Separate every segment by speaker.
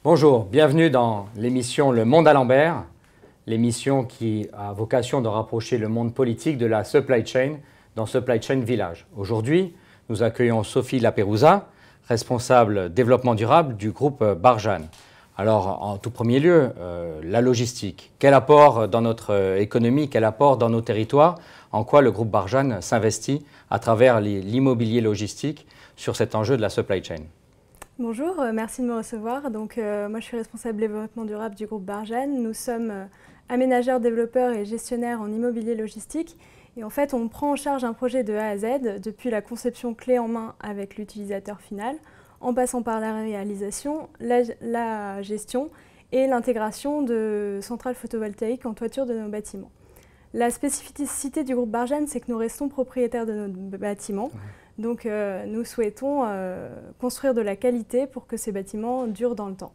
Speaker 1: Bonjour, bienvenue dans l'émission Le Monde à l'envers, l'émission qui a vocation de rapprocher le monde politique de la supply chain dans Supply Chain Village. Aujourd'hui, nous accueillons Sophie Lapérouza, responsable développement durable du groupe Barjane. Alors, en tout premier lieu, la logistique. Quel apport dans notre économie, quel apport dans nos territoires, en quoi le groupe Barjane s'investit à travers l'immobilier logistique sur cet enjeu de la supply chain?
Speaker 2: Bonjour, merci de me recevoir. Moi, je suis responsable développement durable du groupe Barjane. Nous sommes aménageurs, développeurs et gestionnaires en immobilier logistique. Et en fait, on prend en charge un projet de A à Z, depuis la conception clé en main avec l'utilisateur final, en passant par la réalisation, la gestion et l'intégration de centrales photovoltaïques en toiture de nos bâtiments. La spécificité du groupe Barjane, c'est que nous restons propriétaires de nos bâtiments. Donc nous souhaitons construire de la qualité pour que ces bâtiments durent dans le temps.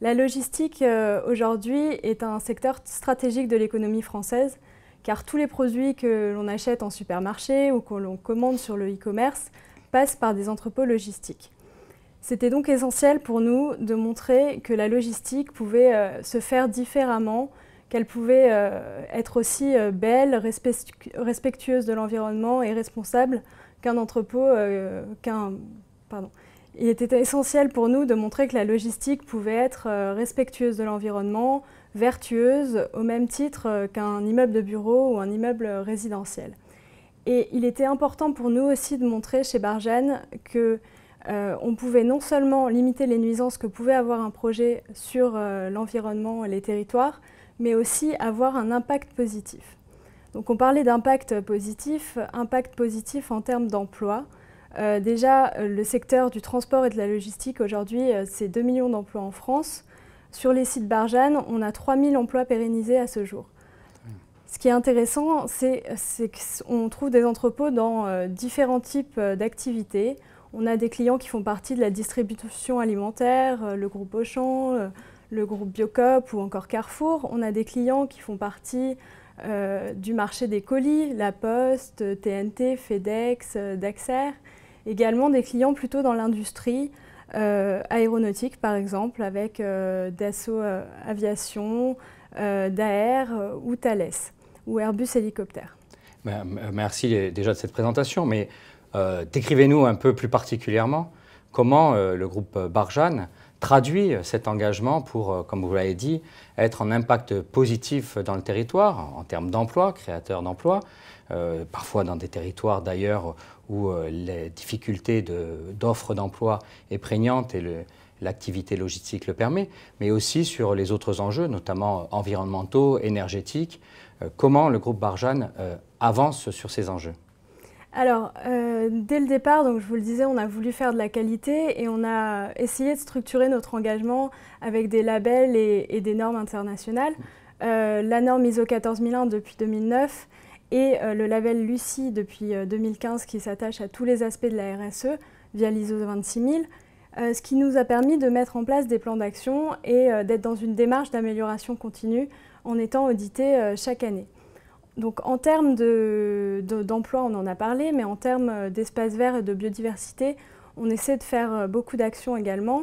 Speaker 2: La logistique aujourd'hui est un secteur stratégique de l'économie française, car tous les produits que l'on achète en supermarché ou que l'on commande sur le e-commerce passent par des entrepôts logistiques. C'était donc essentiel pour nous de montrer que la logistique pouvait se faire différemment, qu'elle pouvait être aussi belle, respectueuse de l'environnement et responsable qu'un entrepôt, Il était essentiel pour nous de montrer que la logistique pouvait être respectueuse de l'environnement, vertueuse, au même titre qu'un immeuble de bureau ou un immeuble résidentiel. Et il était important pour nous aussi de montrer chez Barjane qu'on pouvait non seulement limiter les nuisances que pouvait avoir un projet sur l'environnement et les territoires, mais aussi avoir un impact positif. Donc on parlait d'impact positif en termes d'emploi. Déjà, le secteur du transport et de la logistique, aujourd'hui, c'est 2 millions d'emplois en France. Sur les sites Barjane, on a 3000 emplois pérennisés à ce jour. Ce qui est intéressant, c'est qu'on trouve des entrepôts dans différents types d'activités. On a des clients qui font partie de la distribution alimentaire, le groupe Auchan, le groupe Biocop ou encore Carrefour. On a des clients qui font partie du marché des colis, La Poste, TNT, FedEx, Daxer. Également des clients plutôt dans l'industrie aéronautique, par exemple, avec Dassault Aviation, Daher ou Thales, ou Airbus Hélicoptère.
Speaker 1: Merci déjà de cette présentation, mais décrivez-nous un peu plus particulièrement comment le groupe Barjane traduit cet engagement pour, comme vous l'avez dit, être en impact positif dans le territoire, en termes d'emploi, créateur d'emplois, parfois dans des territoires d'ailleurs où les difficultés d'offre d'emploi est prégnante et l'activité logistique le permet, mais aussi sur les autres enjeux, notamment environnementaux, énergétiques. Comment le groupe Barjane avance sur ces enjeux?
Speaker 2: Alors, dès le départ, donc je vous le disais, on a voulu faire de la qualité et on a essayé de structurer notre engagement avec des labels et des normes internationales. La norme ISO 14001 depuis 2009 et le label Lucie depuis 2015 qui s'attache à tous les aspects de la RSE via l'ISO 26000, ce qui nous a permis de mettre en place des plans d'action et d'être dans une démarche d'amélioration continue en étant audité chaque année. Donc en termes d'emploi, on en a parlé, mais en termes d'espace vert et de biodiversité, on essaie de faire beaucoup d'actions également.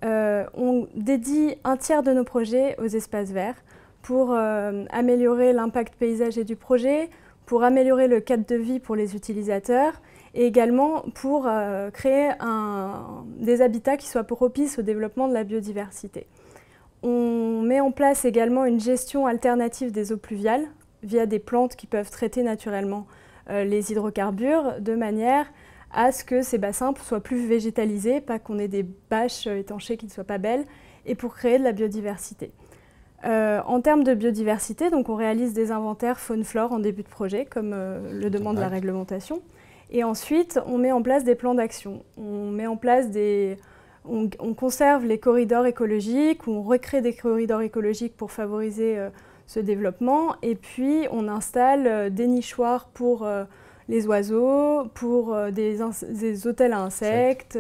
Speaker 2: On dédie un tiers de nos projets aux espaces verts pour améliorer l'impact paysager du projet, pour améliorer le cadre de vie pour les utilisateurs et également pour créer des habitats qui soient propices au développement de la biodiversité. On met en place également une gestion alternative des eaux pluviales via des plantes qui peuvent traiter naturellement les hydrocarbures de manière à ce que ces bassins soient plus végétalisés, pas qu'on ait des bâches étanchées qui ne soient pas belles, et pour créer de la biodiversité. En termes de biodiversité, donc on réalise des inventaires faune-flore en début de projet, comme le demande la réglementation. Et ensuite, on met en place des plans d'action. On conserve les corridors écologiques, ou on recrée des corridors écologiques pour favoriser ce développement. Et puis, on installe des nichoirs pour les oiseaux, pour des hôtels à insectes,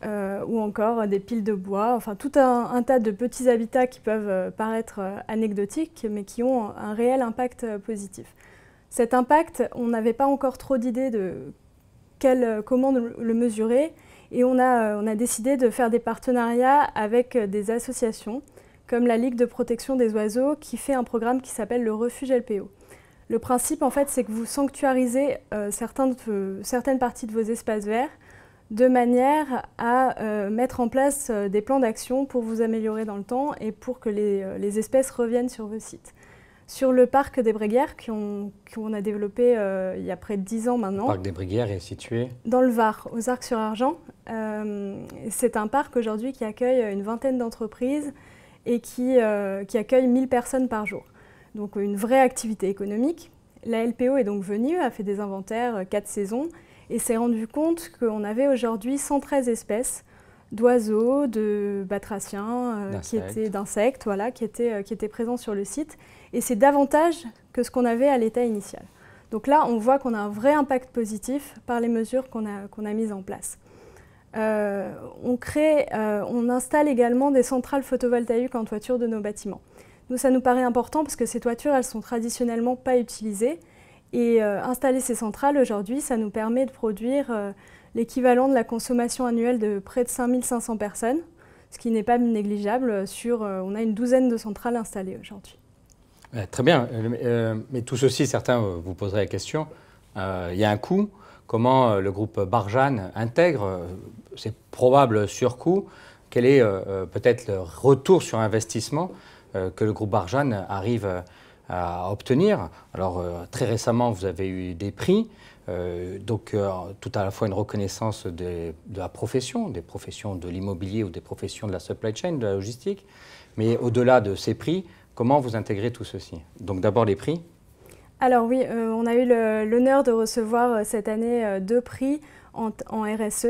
Speaker 2: ou encore des piles de bois. Enfin, tout un tas de petits habitats qui peuvent paraître anecdotiques, mais qui ont un réel impact positif. Cet impact, on n'avait pas encore trop d'idées de comment le mesurer. Et on a décidé de faire des partenariats avec des associations, comme la Ligue de protection des oiseaux, qui fait un programme qui s'appelle le Refuge LPO. Le principe, en fait, c'est que vous sanctuarisez certaines parties de vos espaces verts de manière à mettre en place des plans d'action pour vous améliorer dans le temps et pour que les espèces reviennent sur vos sites. Sur le parc des Bréguières, qu'on a développé il y a près de 10 ans maintenant.
Speaker 1: Le parc des Bréguières est situé
Speaker 2: dans le Var, aux Arcs-sur-Argent. C'est un parc aujourd'hui qui accueille une vingtaine d'entreprises et qui accueille 1000 personnes par jour. Donc une vraie activité économique. La LPO est donc venue, a fait des inventaires 4 saisons et s'est rendu compte qu'on avait aujourd'hui 113 espèces d'oiseaux, de batraciens, d'insectes, voilà, qui étaient présents sur le site. Et c'est davantage que ce qu'on avait à l'état initial. Donc là, on voit qu'on a un vrai impact positif par les mesures qu'on a mises en place. On installe également des centrales photovoltaïques en toiture de nos bâtiments. Nous, ça nous paraît important parce que ces toitures, elles sont traditionnellement pas utilisées. Et installer ces centrales aujourd'hui, ça nous permet de produire l'équivalent de la consommation annuelle de près de 5500 personnes, ce qui n'est pas négligeable. On a une douzaine de centrales installées aujourd'hui.
Speaker 1: Très bien, mais tout ceci, certains vous poseraient la question, il y a un coût. Comment le groupe Barjane intègre ces probables surcoûts? Quel est peut-être le retour sur investissement que le groupe Barjane arrive à obtenir? Alors très récemment, vous avez eu des prix, donc tout à la fois une reconnaissance de la profession, des professions de l'immobilier ou des professions de la supply chain, de la logistique, mais au-delà de ces prix, comment vous intégrez tout ceci? Donc d'abord les prix.
Speaker 2: Alors oui, on a eu l'honneur de recevoir cette année 2 prix en RSE,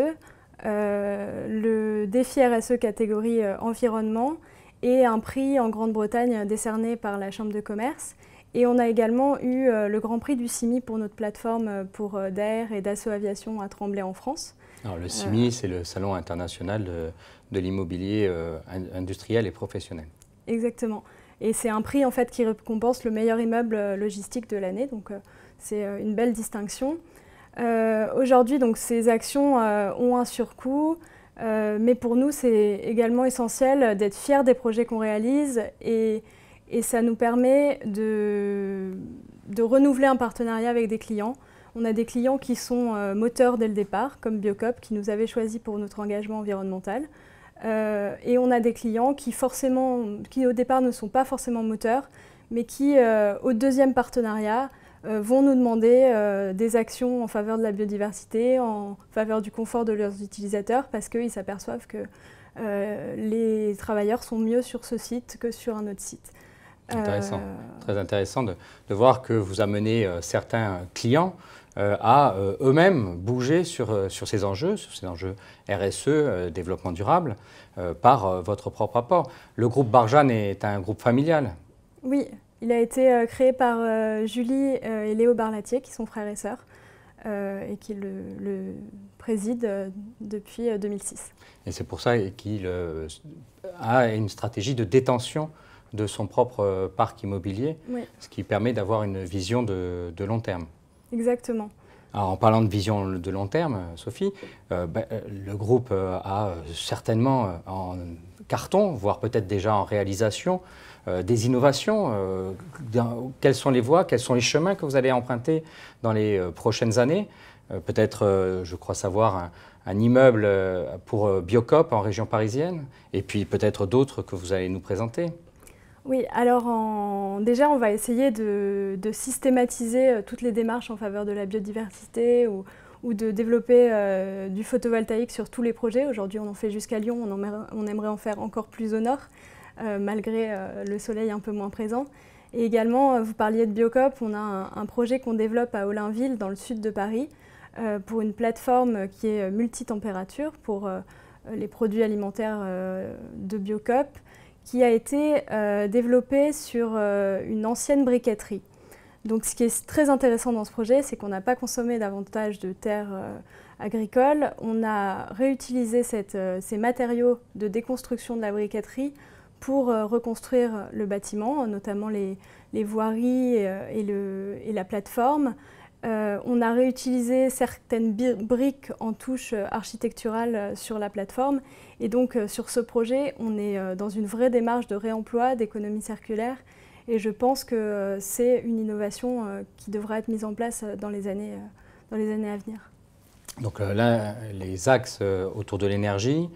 Speaker 2: le défi RSE catégorie environnement et un prix en Grande-Bretagne décerné par la Chambre de commerce. Et on a également eu le Grand Prix du CIMI pour notre plateforme pour DAER et Dassault Aviation à Tremblay en France.
Speaker 1: Alors le CIMI, c'est le Salon international de l'immobilier industriel et professionnel.
Speaker 2: Exactement. Et c'est un prix en fait qui récompense le meilleur immeuble logistique de l'année, donc c'est une belle distinction. Aujourd'hui, donc ces actions ont un surcoût, mais pour nous c'est également essentiel d'être fiers des projets qu'on réalise et ça nous permet de renouveler un partenariat avec des clients. On a des clients qui sont moteurs dès le départ, comme Biocop, qui nous avait choisi pour notre engagement environnemental. Et on a des clients qui au départ ne sont pas forcément moteurs, mais qui, au deuxième partenariat, vont nous demander des actions en faveur de la biodiversité, en faveur du confort de leurs utilisateurs, parce qu'ils s'aperçoivent que les travailleurs sont mieux sur ce site que sur un autre site.
Speaker 1: Intéressant, très intéressant de voir que vous amenez certains clients à eux-mêmes bouger sur ces enjeux RSE, développement durable, par votre propre apport. Le groupe Barjane est un groupe familial.
Speaker 2: Oui, il a été créé par Julie et Léo Barlatier, qui sont frères et sœurs, et qui le président depuis 2006.
Speaker 1: Et c'est pour ça qu'il a une stratégie de détention de son propre parc immobilier, oui, ce qui permet d'avoir une vision de long terme.
Speaker 2: Exactement.
Speaker 1: Alors, en parlant de vision de long terme, Sophie, le groupe a certainement en carton, voire peut-être déjà en réalisation, des innovations. Quelles sont les voies, quels sont les chemins que vous allez emprunter dans les prochaines années? Peut-être, je crois savoir, un immeuble pour Biocop en région parisienne, et puis peut-être d'autres que vous allez nous présenter.
Speaker 2: Oui, alors déjà on va essayer de systématiser toutes les démarches en faveur de la biodiversité ou de développer du photovoltaïque sur tous les projets. Aujourd'hui on en fait jusqu'à Lyon, on aimerait en faire encore plus au nord, malgré le soleil un peu moins présent. Et également, vous parliez de Biocop, on a un projet qu'on développe à Olainville, dans le sud de Paris, pour une plateforme qui est multitempérature pour les produits alimentaires de Biocop, qui a été développé sur une ancienne briqueterie. Donc ce qui est très intéressant dans ce projet, c'est qu'on n'a pas consommé davantage de terres agricoles. On a réutilisé ces matériaux de déconstruction de la briqueterie pour reconstruire le bâtiment, notamment les voiries et la plateforme. On a réutilisé certaines briques en touches architecturales sur la plateforme. Et donc, sur ce projet, on est dans une vraie démarche de réemploi, d'économie circulaire. Et je pense que c'est une innovation qui devra être mise en place dans les années à venir.
Speaker 1: Donc là, les axes autour de l'énergie,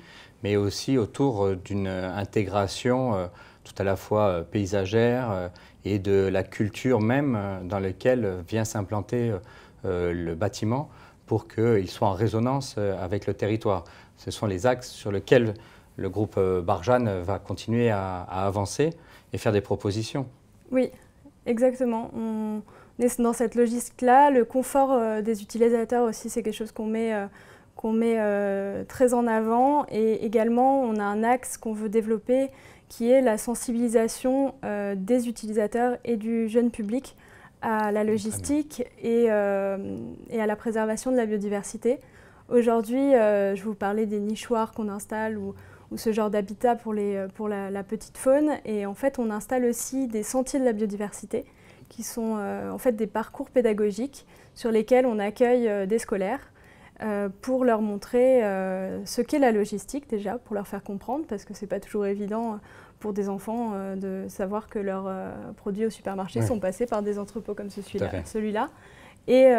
Speaker 1: mais aussi autour d'une intégration tout à la fois paysagère et de la culture même dans laquelle vient s'implanter le bâtiment pour qu'il soit en résonance avec le territoire. Ce sont les axes sur lesquels le groupe Barjane va continuer à avancer et faire des propositions.
Speaker 2: Oui, exactement. On est dans cette logique-là. Le confort des utilisateurs aussi, c'est quelque chose qu'on met très en avant. Et également, on a un axe qu'on veut développer qui est la sensibilisation des utilisateurs et du jeune public à la logistique et à la préservation de la biodiversité. Aujourd'hui, je vous parlais des nichoirs qu'on installe ou ce genre d'habitat pour la petite faune. Et en fait, on installe aussi des sentiers de la biodiversité qui sont en fait des parcours pédagogiques sur lesquels on accueille des scolaires pour leur montrer ce qu'est la logistique déjà, pour leur faire comprendre, parce que ce n'est pas toujours évident pour des enfants de savoir que leurs produits au supermarché sont passés par des entrepôts comme celui-là. Et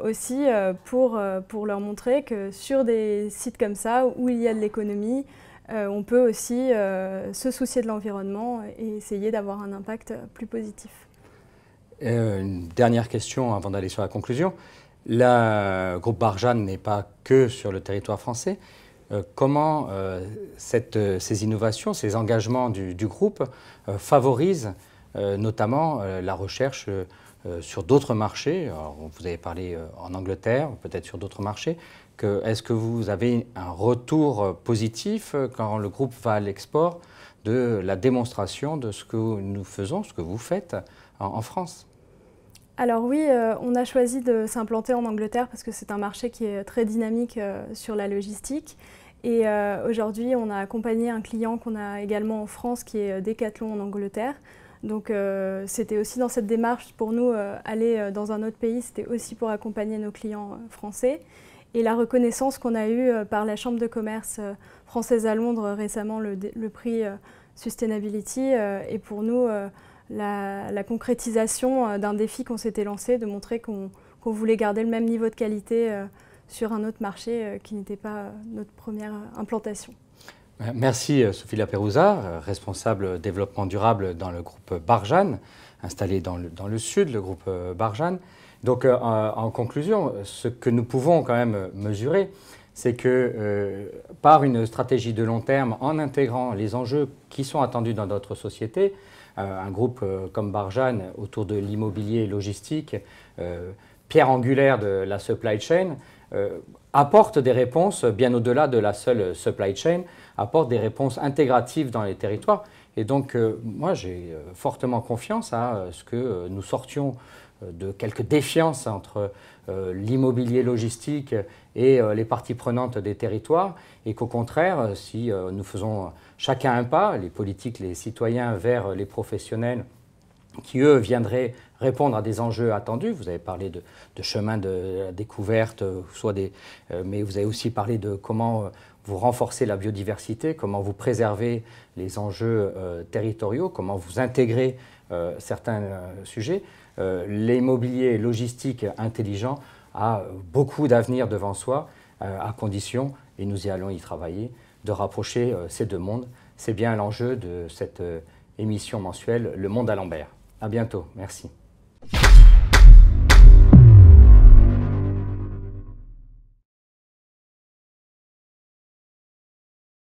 Speaker 2: aussi pour leur montrer que sur des sites comme ça, où il y a de l'économie, on peut aussi se soucier de l'environnement et essayer d'avoir un impact plus positif.
Speaker 1: Une dernière question avant d'aller sur la conclusion. Le groupe Barjane n'est pas que sur le territoire français. Comment ces innovations, ces engagements du groupe favorisent notamment la recherche sur d'autres marchés? Alors, vous avez parlé en Angleterre, peut-être sur d'autres marchés. Est-ce que vous avez un retour positif quand le groupe va à l'export de la démonstration de ce que nous faisons, ce que vous faites en France?
Speaker 2: Alors oui, on a choisi de s'implanter en Angleterre parce que c'est un marché qui est très dynamique sur la logistique. Et aujourd'hui, on a accompagné un client qu'on a également en France qui est Decathlon en Angleterre. Donc c'était aussi dans cette démarche pour nous, aller dans un autre pays, c'était aussi pour accompagner nos clients français. Et la reconnaissance qu'on a eue par la Chambre de commerce française à Londres récemment, le prix Sustainability, est pour nous la concrétisation d'un défi qu'on s'était lancé, de montrer qu'on voulait garder le même niveau de qualité sur un autre marché qui n'était pas notre première implantation.
Speaker 1: Merci Sophie Laperouza, responsable développement durable dans le groupe Barjane, installé dans le sud, le groupe Barjane. Donc en conclusion, ce que nous pouvons quand même mesurer, c'est que par une stratégie de long terme, en intégrant les enjeux qui sont attendus dans notre société, un groupe comme Barjane autour de l'immobilier logistique, pierre angulaire de la supply chain, apporte des réponses bien au-delà de la seule supply chain, apporte des réponses intégratives dans les territoires. Et donc, moi, j'ai fortement confiance à ce que nous sortions de quelques défiances entre l'immobilier logistique et les parties prenantes des territoires, et qu'au contraire, si nous faisons chacun un pas, les politiques, les citoyens, vers les professionnels qui, eux, viendraient répondre à des enjeux attendus. Vous avez parlé de chemin de découverte, mais vous avez aussi parlé de comment vous renforcez la biodiversité, comment vous préservez les enjeux territoriaux, comment vous intégrez certains sujets. L'immobilier logistique intelligent a beaucoup d'avenir devant soi, à condition, et nous y allons y travailler, de rapprocher ces deux mondes. C'est bien l'enjeu de cette émission mensuelle Le Monde à l'envers. À bientôt. Merci.